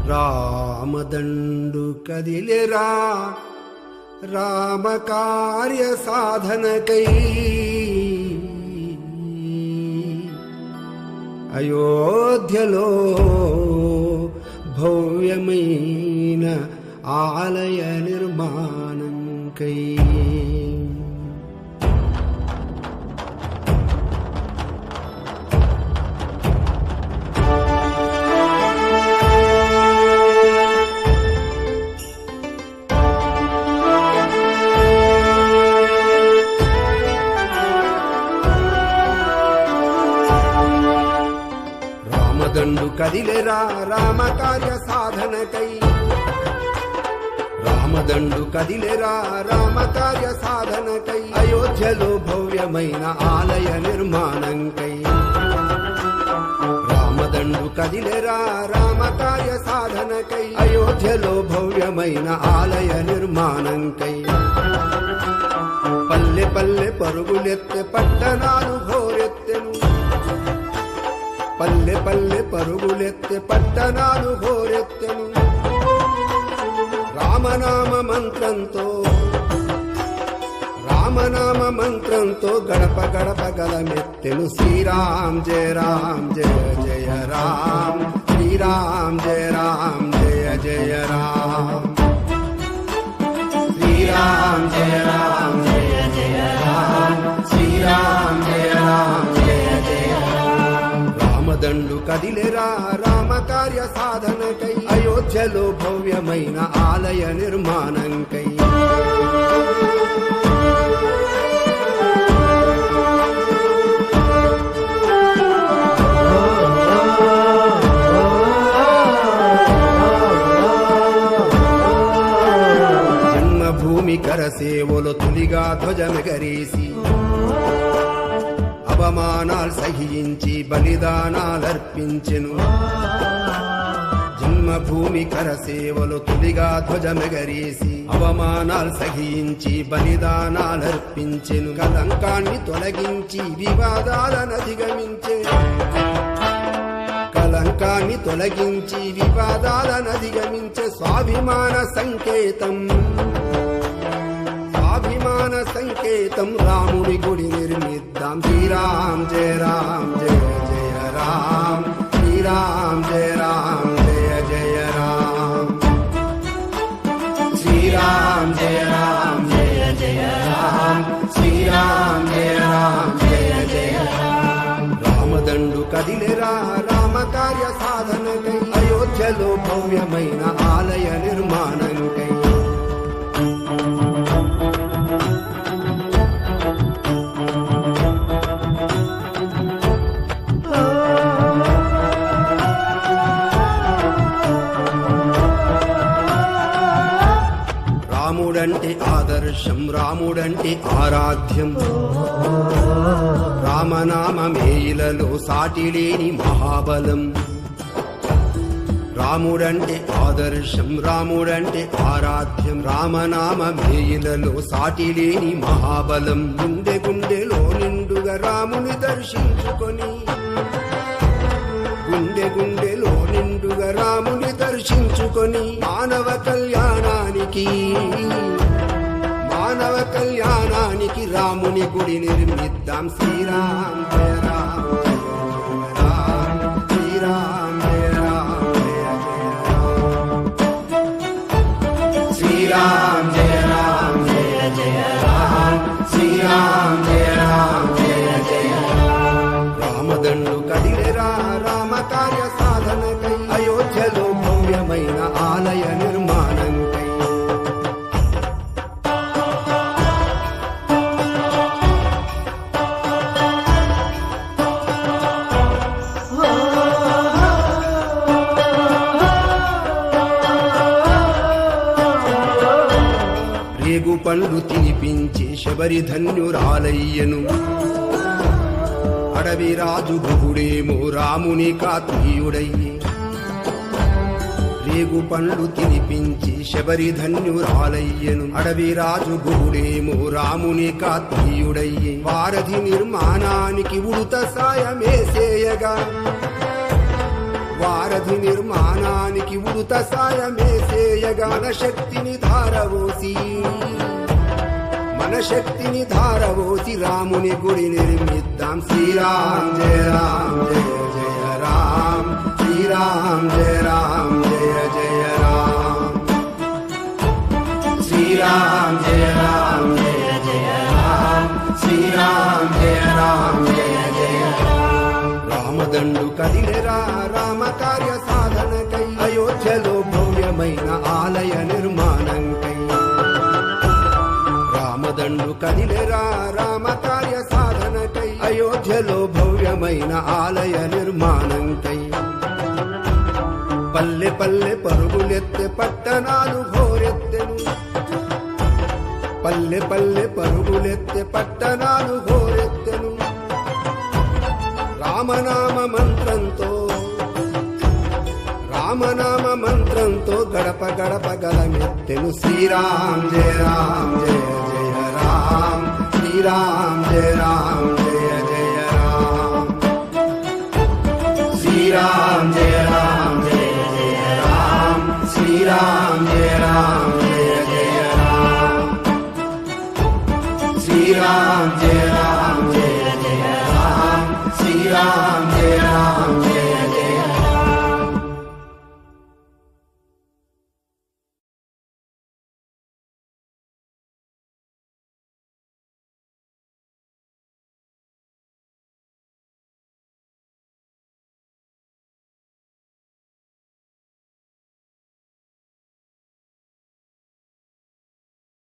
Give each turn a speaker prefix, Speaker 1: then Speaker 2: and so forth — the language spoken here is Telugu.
Speaker 1: రామదండు కదిలెరా రామకార్య సాధనకై అయోధ్యలో భవ్యమైన ఆలయ నిర్మాణంకై. రామదండు కదిలెరా రామకార్య సాధనకై రామదండు కదిలెరా రామకార్య సాధనకై అయోధ్యలో భవ్యమైన ఆలయ నిర్మాణంకై. రామదండు కదిలెరా రామకార్య సాధనకై అయోధ్యలో భవ్యమైన ఆలయ నిర్మాణంకై. పల్లె పల్లె పరుగులెత్తె పట్టణాలు ఘోరెత్తెను పల్లె పల్లె పరుగులెత్తె పట్టణాలు ఘోరెత్తెను. రామనామ మంత్రంతో గడప గడప గలమెత్తెను. శ్రీరామ్ జయ రామ్ జయ జయ రామ్ శ్రీరామ్ జయ రామ్ జయ జయ రామ్ శ్రీరామ్ జయ రామ్ జయ జయ రామ్ శ్రీరామ్ జయ రామ్ జయ జయ రామ్. రామదండు కదిలెరా రామకార్య సాధనకై అయోధ్యలో భవ్యమైన ఆలయ నిర్మాణంకై. జన్మభూమి కరసేవలో తొలిగా ధ్వజమెగరేసి అవమానాలు సహించి బలిదానాలర్పించెను. జన్మభూమి కరసేవలో తొలిగా ధ్వజమెగరేసి అవమానాలు సహించి బలిదానాలర్పించెను. కలంకాన్ని తొలగించి వివాదాలను అధిగమించే కలంకాన్ని తొలగించి వివాదాలను అధిగమించే స్వాభిమాన సంకేతం రాముని గుడి నిర్మిద్దాం. శ్రీరామ్ జయ రామ్ జయ జయ రామ్ శ్రీరామ్ జయ రామ్ జయ జయ రామ్ శ్రీరామ్ జయ రామ్ జయ జయ రామ్ శ్రీరామ్ జయ రామ్ జయ జయ రామ్. రామదండు కదిలెరా రామకార్య సాధనకై అయోధ్యలో భవ్యమైన ఆలయ నిర్మాణంకై. రాముడంటే ఆదర్శం రాముడంటే ఆరాధ్యం రామనామమేయిలలో సాటిలేని మహాబలం. రాముడంటే ఆదర్శం రాముడంటే ఆరాధ్యం రామనామమేయిలలో సాటిలేని మహాబలం. గుండె గుండెలో నిండుగా రాముని దర్శించుకొని గుండె గుండెలో నిండుగా రాముని దర్శించుకొని మానవ కళ్యాణానికి రాముని గుడి నిర్మిద్దాం. శ్రీరామ్ జయ రామ్ జయ రామ్ శ్రీరామ్ జయ రామ్ జయ జయ రామ్ శ్రీరామ్ జయ రామ్ జయ జయ రామ్ శ్రీరామ్ జయ రామ్ జయ జయ రామ్. రామదండు కదిలెరా రామకార్య సాధనకై అయోధ్యలో భవ్యమైన ఆలయ నిర్మాణంకై. రేగు పండ్లు తినిపించి శబరి ధన్యురాలయ్యను. అడవి రాజు గుహుడేమో రాముని కాత్మీయుడయ్యే. రేగు పండ్లు తినిపించి శబరి ధన్యురాలయ్యను. అడవి రాజు గుహుడేమో రాముని కాత్మీయుడయ్యే. వారధి నిర్మాణానికి ఉడుత సాయమేసేయగా వారధి నిర్మాణానికి ఉడుత సాయమేసేయగాన శక్తిని ధారవోసి మన శక్తిని ధారవోసి రాముని గుడి నిర్మిద్దాం. శ్రీరామ్ జయ రామ్ జయ జయ రామ్, శ్రీరామ్ జయ రామ్ జయ జయ రామ్, శ్రీరామ్ జయ రామ్ జయ జయ రామ్, శ్రీరామ్ జయ రామ్ జయ జయ రామ్. రామదండు కదిలెరా రామ కార్య సాధనకై, అయోధ్యలో భవ్యమైన ఆలయ నిర్మాణంకై. రామదండు కదిలెరా రామ కార్య సాధనకై, అయోధ్యలో భవ్యమైన ఆలయ నిర్మాణంకై. పల్లె పల్లె పరుగులెత్తె పట్టణాలు ఘోరెత్తెను, పల్లె పల్లె పరుగులెత్తె పట్టణాలు ఘోరెత్తెను. రామనామ మంత్రంతో, రామనామ మంత్రంతో గడప గడప గలమెత్తెను. శ్రీరామ్ జయ రామ్ జయ జయ రామ్, శ్రీరామ్ జయ రామ్ జయ జయ రామ్, శ్రీరామ్ జయ రామ్ జయ జయ రామ్, శ్రీరామ్ జయ రామ్ జయ జయ రామ్, శ్రీరామ్ జయ